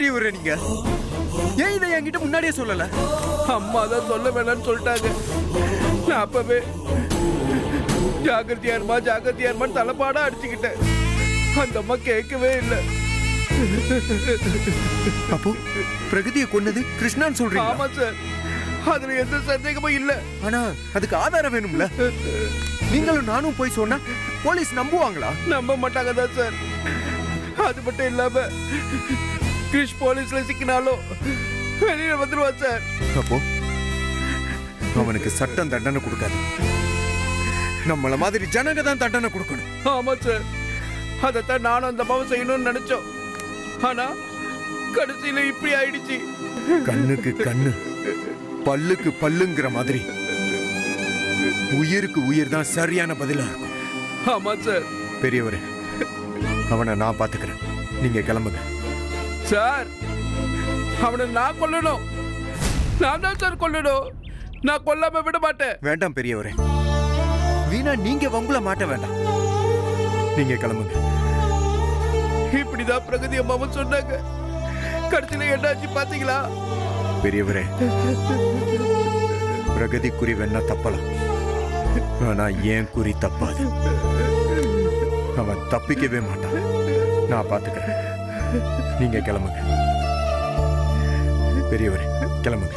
பெரியவரே நீங்க? ஏன் இதை என்கிட்ட முன்னாடியே சொல்லல? அம்மா தான் சொல்ல வேணாம்னு சொல்லிட்டாங்க. நான் அப்பவே ஜாகிரதையாருமான்னு தலைப்பாடா அடிச்சுக்கிட்டேன். அந்த அம்மா கேட்கவே இல்லை. அப்போ பிரகதியை கொன்னது கிருஷ்ணான்னு சொல்றீங்க? ஆமா சார், அதுல எந்த சந்தேகமும் இல்ல. ஆனா அதுக்கு ஆதாரம் வேணும்ல? நீங்களும் நானும் போய் சொன்னா போலீஸ் நம்புவாங்களா? நம்ப மாட்டாங்க தான் சார். அது மட்டும் இல்லாம கிருஷ் போலீஸ்ல சிக்கினாலும் வெளியில வந்துருவா சார். அப்போ அவனுக்கு சட்டம் தண்டனை கொடுக்காது, நம்மள மாதிரி ஜனங்க தான் தண்டனை கொடுக்கணும். ஆமா சார், அதைத்தான் நானும் அந்த அம்மாவும் செய்யணும்னு நினைச்சோம். ஆனா கடைசியில இப்படி ஆயிடுச்சு. கண்ணுக்கு கண்ணு பல்லுக்கு பல்லுங்கிற மாதிரி உயிருக்கு உயிர் தான் சரியான பதிலா இருக்கும். ஆமா சார். பெரியவரே, அவனை நான் பாத்துக்கிறேன், நீங்க கிளம்புங்க. சார், அவனை நான் கொல்லணும். நான் தான் சார் கொல்லணும். நான் கொல்லாம விட மாட்டேன். வேண்டாம் பெரியவரே, வீணா நீங்க வம்புல மாட்ட வேண்டாம், நீங்க கிளம்புங்க. இப்படிதான் பிரகதி அம்மாவும் சொன்னாங்க. கடைசியில என்னாச்சு பாத்தீங்களா? பெரியவரே, பிரகதி குறி வேணா தப்பலாம், ஆனா ஏன் குறி தப்பாது. அவன் தப்பிக்கவே மாட்டான், நான் பாத்துக்கிறேன். நீங்க கிளம்புங்க. பெரியவரே கிளம்புங்க.